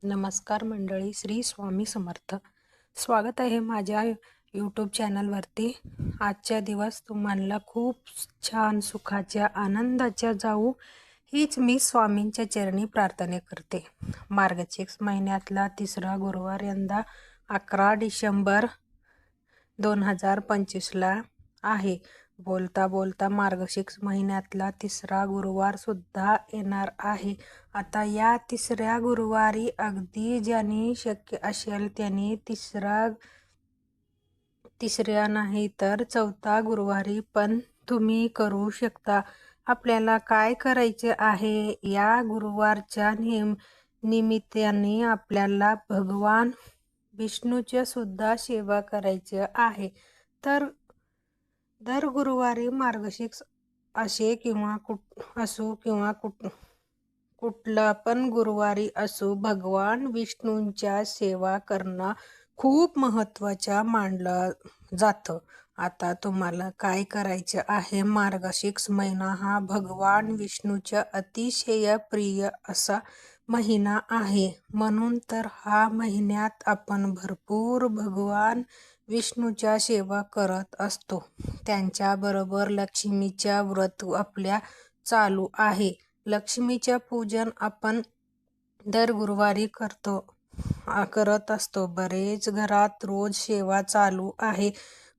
नमस्कार मंडळी, श्री स्वामी समर्थ. स्वागत आहे माझ्या यूट्यूब चॅनलवरती. आजच्या दिवस तुम्हाला खूप छान सुखाच्या आनंदाच्या जाऊ हीच मी स्वामींच्या चरणी प्रार्थना करते. मार्गशीर्ष महिन्यातला तिसरा गुरुवार यंदा 11 डिसेंबर 2025 आहे. बोलता बोलता मार्गशीर्ष महिन्यातला तिसरा गुरुवार सुद्धा येणार आहे. आता या तिसऱ्या गुरुवारी अगदी ज्यांनी शक्य असेल त्यांनी तिसऱ्या नाही तर चौथा गुरुवारी पण तुम्ही करू शकता. आपल्याला काय करायचे आहे, या गुरुवारच्या निमित्ताने आपल्याला भगवान विष्णूच्या सुद्धा सेवा करायची आहे. तर दर गुरुवारी मार्गशीर्ष असे किंवा कुठला पण गुरुवारी असो, भगवान विष्णूंच्या सेवा करणं खूप महत्त्वाचं मानलं जातं. आता तुम्हाला काय करायचं आहे, मार्गशीर्ष महिना हा भगवान विष्णूचा अतिशय प्रिय असा महिना आहे. म्हणून तर हा महिन्यात आपण भरपूर भगवान विष्णूच्या सेवा करत असतो. त्यांच्याबरोबर लक्ष्मीच्या व्रत आपल्या चालू आहे. लक्ष्मीच्या पूजन आपण दर गुरुवारी करत असतो. बरेच घरात रोज सेवा चालू आहे.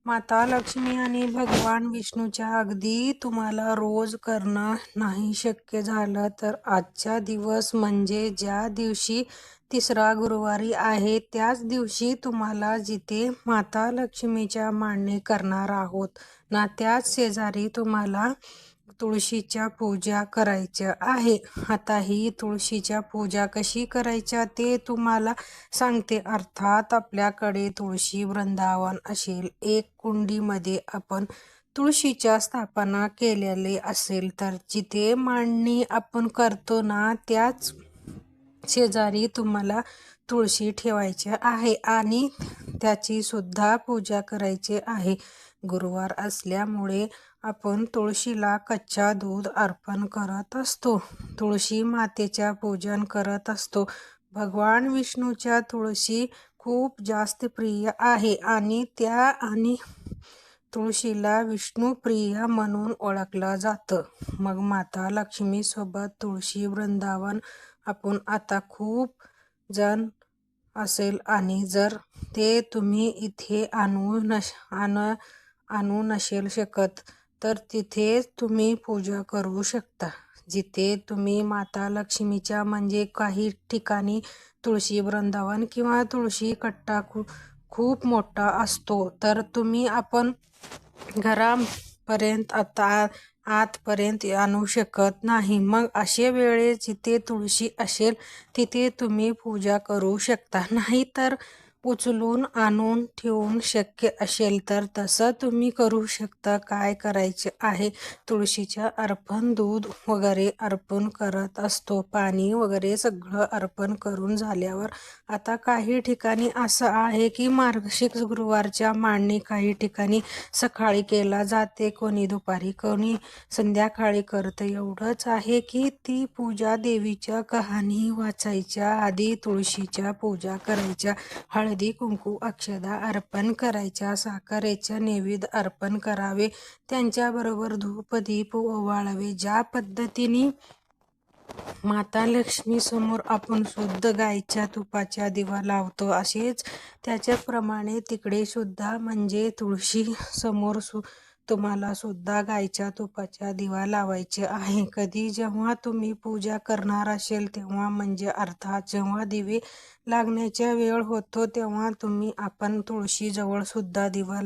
माता लक्ष्मी आणि भगवान विष्णूच्या अगदी तुम्हाला रोज करणं नाही शक्य झालं तर आजचा दिवस म्हणजे ज्या दिवशी तिसरा गुरुवारी आहे त्याच दिवशी तुम्हाला जिथे माता लक्ष्मीच्या मांडणी करणार आहोत ना, त्याच शेजारी तुम्हाला तुळशीच्या पूजा करायच्या आहे. आता ही तुळशीच्या पूजा कशी करायच्या ते तुम्हाला सांगते. अर्थात आपल्याकडे तुळशी वृंदावन असेल, एक कुंडीमध्ये आपण तुळशीच्या स्थापना केलेली असेल तर जिथे मांडणी आपण करतो ना त्याच शेजारी तुम्हाला तुळशी ठेवायची आहे आणि त्याची सुद्धा पूजा करायची आहे. गुरुवार असल्यामुळे आपण तुळशीला कच्चा दूध अर्पण करत असतो. तुळशी मातेच्या पूजन करत असतो. भगवान विष्णूच्या तुळशी खूप जास्त प्रिय आहे आणि तुळशीला विष्णुप्रिय म्हणून ओळखलं जातं. मग माता लक्ष्मी सोबत तुळशी वृंदावन आपण आता खूप जण असेल आणि जर ते तुम्ही इथे आणू नसेल शकत तर तिथे तुम्ही पूजा करू शकता. जिथे तुम्ही माता लक्ष्मीच्या म्हणजे काही ठिकाणी तुळशी वृंदावन किंवा तुळशी कट्टा खूप मोठा असतो तर तुम्ही आपण घरापर्यंत आतपर्यंत आणू शकत नाही. मग अशा वेळेस जिथे तुळशी असेल तिथे तुम्ही पूजा करू शकता. नाही तर उचलून आणून ठेवून शक्य असेल तर तसं तुम्ही करू शकता. काय करायचे आहे, तुळशीच्या अर्पण दूध वगैरे अर्पण करत असतो. पाणी वगैरे सगळं अर्पण करून झाल्यावर आता काही ठिकाणी असं आहे की मार्गशीर्ष गुरुवारच्या मांडणी काही ठिकाणी सकाळी केला जाते, कोणी दुपारी, कोणी संध्याकाळी करतं. एवढंच आहे की ती पूजा देवीच्या कहाणी वाचायच्या आधी तुळशीच्या पूजा करायच्या, हळदी कुंकू अक्षदा अर्पण करायच्या, साखरेच्या नैवेद्य अर्पण करावे, त्यांच्याबरोबर धूप दीप ओवाळावे. ज्या पद्धतीने माता लक्ष्मी समोर आपण शुद्ध गायच्या तुपाच्या दिवा लावतो असेच त्याच्याप्रमाणे तिकडे सुद्धा म्हणजे तुळशी समोर तुम्हाला सुद्धा गायच्या तुपाच्या दिवा लावायचे आहे. कधी जेव्हा तुम्ही पूजा करणार असेल तेव्हा म्हणजे अर्थात जेव्हा दिवे लागण्याच्या वेळ होतो तेव्हा आपण तुळशीजवळ सुद्धा दिवा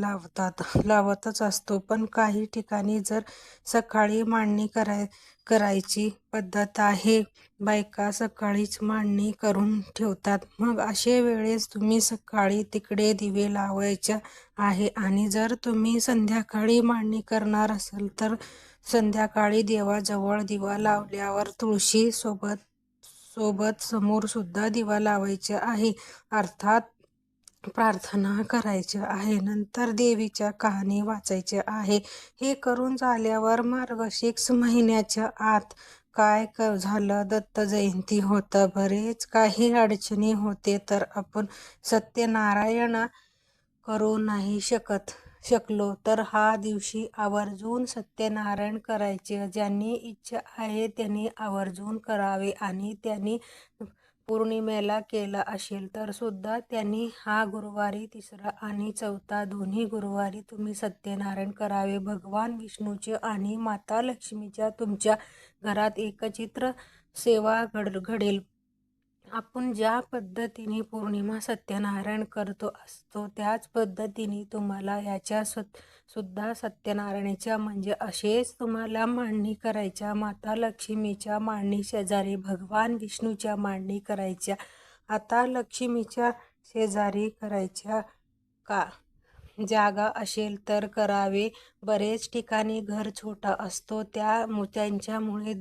लावतच असतो. पण काही ठिकाणी जर सकाळी मांडणी करायची पद्धत आहे, बायका सकाळीच मांडणी करून ठेवतात. मग अशा वेळेस तुम्ही सकाळी तिकडे दिवे लावायचे आहे आणि जर तुम्ही संध्याकाळी मांडणी करणार असाल तर संध्याकाळी देवाजवळ दिवा लावल्यावर तुळशी सोबत समोर सुद्धा दिवा लावायचा आहे. अर्थात प्रार्थना करायची आहे. नंतर देवीच्या कहाणी वाचायच्या आहे. हे करून झाल्यावर मार्गशीर्ष महिन्याच्या आत काय झालं, दत्त जयंती होतं, बरेच काही अडचणी होते, तर आपण सत्यनारायण करू नाही शकलो तर हा दिवशी आवर्जून सत्यनारायण करायचे. ज्यांनी इच्छा आहे त्यांनी आवर्जून करावे आणि त्यांनी पौर्णिमेला केला असेल तर सुद्धा त्यांनी हा गुरुवारी तिसरा आणि चौथा दोन्ही गुरुवारी तुम्ही सत्यनारायण करावे. भगवान विष्णूचे आणि माता लक्ष्मीच्या तुमच्या घरात एकचित्र सेवा घडेल. आपण ज्या पद्धतीने पौर्णिमा सत्यनारायण करतो असतो त्याच पद्धतीने तुम्हाला याच्या सुद्धा सत्यनारायणाच्या म्हणजे असेच तुम्हाला मांडणी करायच्या. माता लक्ष्मीच्या मांडणी शेजारी भगवान विष्णूच्या मांडणी करायच्या. आता लक्ष्मीच्या शेजारी करायच्या का जागा असेल तर करावे. बरेच ठिकाणी घर छोटा असतो त्यांच्यामुळे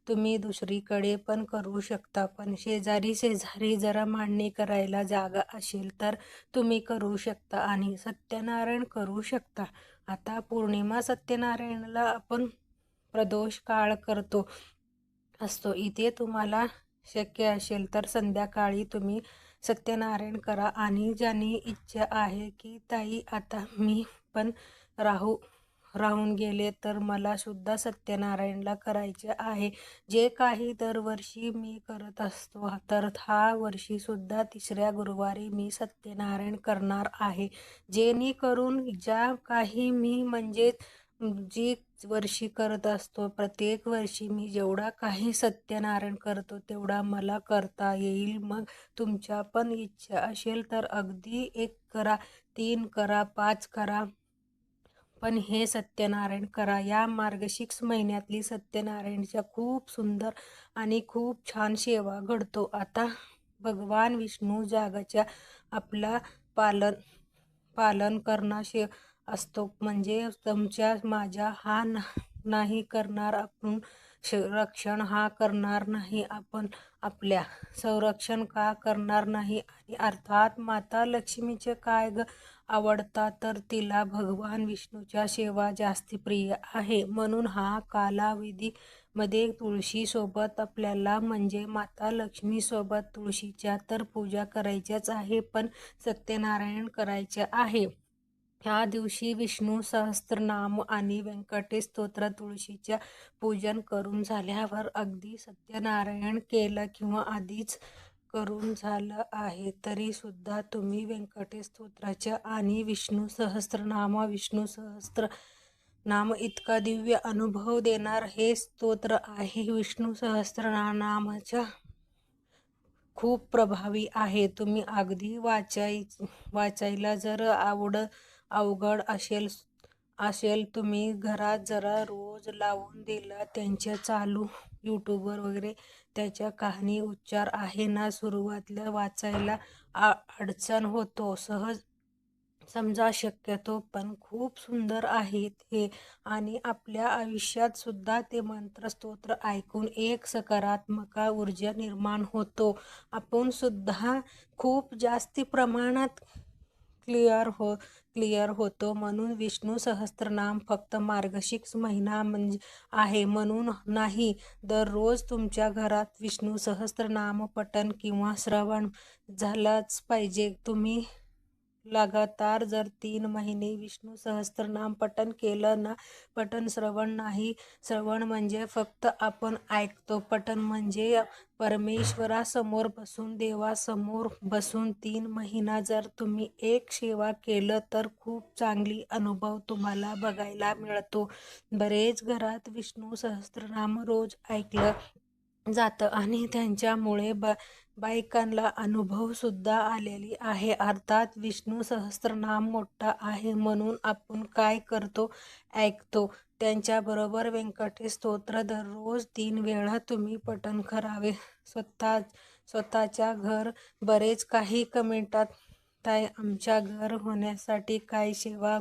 तुम्ही दुसरीकडे पण करू शकता, पण शेजारी जरा मांडणी करायला जागा असेल तर तुम्ही करू शकता आणि सत्यनारायण करू शकता. आता पौर्णिमा सत्यनारायणाला आपण प्रदोष काळ करतो असतो. इथे तुम्हाला शक्य असेल तर संध्याकाळी तुम्ही सत्यनारायण करा. आणि ज्यांनी इच्छा आहे की ताई आता मी पण राहून गेले तर मला सुद्धा सत्यनारायणला करायचे आहे, जे काही दरवर्षी मी करत असतो, तर हा वर्षी सुद्धा तिसऱ्या गुरुवारी मी सत्यनारायण करणार आहे. जेणेकरून ज्या काही मी म्हणजे जी वर्षी करत असतो प्रत्येक वर्षी मी जेवढा काही सत्यनारायण करतो तेवढा मला करता येईल. मग तुमच्या पण इच्छा असेल तर अगदी 1 करा, 3 करा, 5 करा, पण हे सत्यनारायण करा. या मार्गशीर्ष महिन्यातली सत्यनारायणच्या खूप सुंदर आणि खूप छान सेवा घडतो. आता भगवान विष्णू जगाच्या आपला पालन करणारे असतो, म्हणजे तुमच्या माझ्या हा नाही करणार, आपण रक्षण हा करणार नाही, आपण आपल्या संरक्षण का करणार नाही. आणि अर्थात माता लक्ष्मीचे काय आवडतात तर तिला भगवान विष्णूच्या सेवा जास्ती प्रिय आहे. म्हणून हा कालावधीमध्ये तुळशी सोबत आपल्याला म्हणजे माता लक्ष्मी सोबत तुळशीच्या तर पूजा करायच्याच आहे, पण सत्यनारायण करायचे आहे. ह्या दिवशी विष्णू सहस्त्रनाम आणि व्यंकटेश स्तोत्र तुळशीच्या पूजन करून झाल्यावर अगदी सत्यनारायण केलं किंवा आधीच करून झालं आहे तरी सुद्धा तुम्ही व्यंकटेश स्तोत्राच्या आणि विष्णू सहस्त्रनाम इतका दिव्य अनुभव देणार हे स्तोत्र आहे. विष्णू सहस्त्रनामाच्या खूप प्रभावी आहे. तुम्ही अगदी वाचायला जर अवघड असेल तुम्ही घरात जरा रोज लावून दिला त्यांच्या चालू यूट्यूबवर वगैरे त्याच्या कहाणी उच्चार आहे ना, सुरुवातीला वाचायला अडचण होतो, सहज समजा शक्यतो, पण खूप सुंदर आहेत हे. आणि आपल्या आयुष्यात सुद्धा ते मंत्र स्तोत्र ऐकून एक सकारात्मक ऊर्जा निर्माण होतो. आपण सुद्धा खूप जास्ती प्रमाणात क्लिअर होतो. म्हणून विष्णू सहस्त्रनाम फक्त मार्गशीर्ष महिना म्हणजे आहे म्हणून नाही, दररोज तुमच्या घरात विष्णू सहस्त्रनाम पठण किंवा श्रवण झालंच पाहिजे. तुम्ही लगातार जर 3 महिने विष्णू सहस्त्रनाम पठण केलं ना, पठण श्रवण नाही, श्रवण म्हणजे फक्त आपण ऐकतो, पठण म्हणजे परमेश्वरासमोर बसून देवासमोर बसून 3 महिना जर तुम्ही एक सेवा केलं तर खूप चांगली अनुभव तुम्हाला बघायला मिळतो. बरेच घरात विष्णू सहस्त्रनाम रोज ऐकलं जातं आणि त्यांच्यामुळे बायकांना अनुभव सुद्धा आलेली आहे. अर्थात विष्णू सहस्त्रनाम मोठा आहे म्हणून आपण काय करतो, ऐकतो. त्यांच्याबरोबर व्यंकटेश स्तोत्र दररोज 3 वेळा तुम्ही पठण करावे. स्वतःच्या घर बरेच काही कमेंटात ताई आमच्या घर होण्यासाठी काय सेवा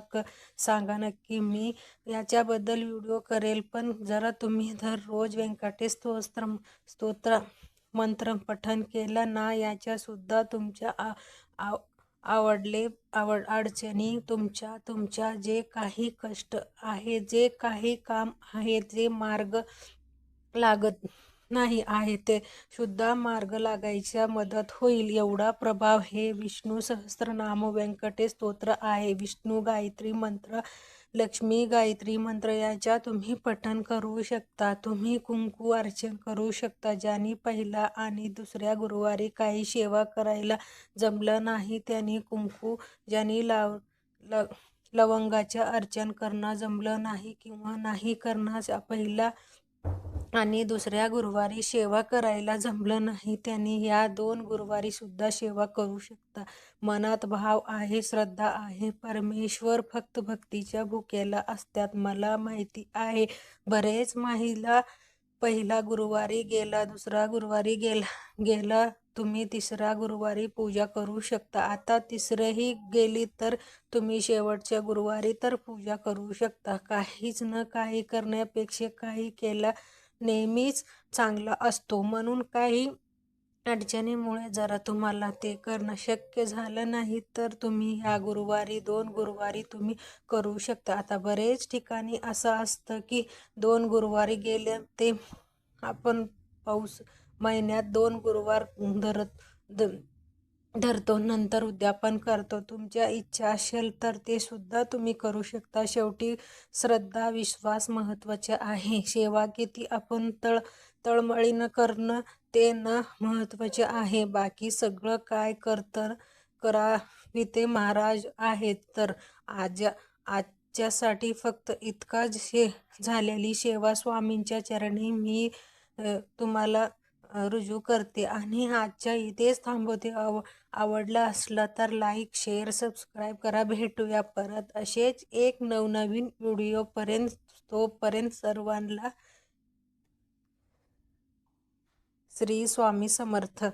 सांगा नक्की, मी याच्याबद्दल व्हिडिओ करेल. पण जरा तुम्ही दररोज व्यंकटेश स्तोत्र मंत्र पठण केलं ना, याच्या सुद्धा तुमच्या अडचणी तुमच्या जे काही कष्ट आहे, जे काही काम आहे, जे मार्ग लागत नाही आहे ते सुद्धा मार्ग लागायच्या मदत होईल एवढा प्रभाव हे विष्णू सहस्त्रनाम व्यंकटेश स्तोत्र आहे. विष्णू गायत्री मंत्र, लक्ष्मी गायत्री मंत्र याच्या तुम्ही पठण करू शकता. तुम्ही कुंकू अर्चन करू शकता. ज्यांनी पहिला आणि दुसऱ्या गुरुवारी काही सेवा करायला जमलं नाही त्यांनी कुंकू, ज्यांनी लवंगाच्या अर्चन करणं जमलं नाही किंवा नाही करण्यास पहिला आणि दुसऱ्या गुरुवारी सेवा करायला जमलं नाही त्यांनी या 2 गुरुवारी सुद्धा सेवा करू शकता. मनात भाव आहे, श्रद्धा आहे. परमेश्वर फक्त भक्तीच्या भुकेला असतात. मला माहिती आहे बरेच महिला पहिला गुरुवारी गेला, दुसरा गुरुवारी गेला तुम्ही तिसरा गुरुवारी पूजा करू शकता. आता तिसरंही गेली तर तुम्ही शेवटच्या गुरुवारी तर पूजा करू शकता. काहीच न काही करण्यापेक्षा काही केला नेहमीच चांगला असतो. म्हणून काही अडचणीमुळे जरा तुम्हाला ते करणं शक्य झालं नाही तर तुम्ही ह्या गुरुवारी 2 गुरुवारी तुम्ही करू शकता. आता बरेच ठिकाणी असं असतं की 2 गुरुवारी गेले ते आपण पाऊस महिन्यात 2 गुरुवार धरतो, नंतर उद्यापन करतो. तुमच्या इच्छा असेल तर ते सुद्धा तुम्ही करू शकता. शेवटी श्रद्धा, विश्वास महत्त्वाचे आहे. सेवा किती आपण तळमळीनं करणं ते न महत्त्वाचे आहे. बाकी सगळं काय करावी ते महाराज आहेत. तर आजच्यासाठी फक्त इतकाच झालेली सेवा स्वामींच्या चरणी मी तुम्हाला रुजू करते आणि आजच्या इथेच थांबवते. आवडला असला तर लाईक, शेअर, सबस्क्राईब करा. भेटूया परत असेच एक नवनवीन व्हिडिओपर्यंत. तोपर्यंत सर्वांना श्री स्वामी समर्थ.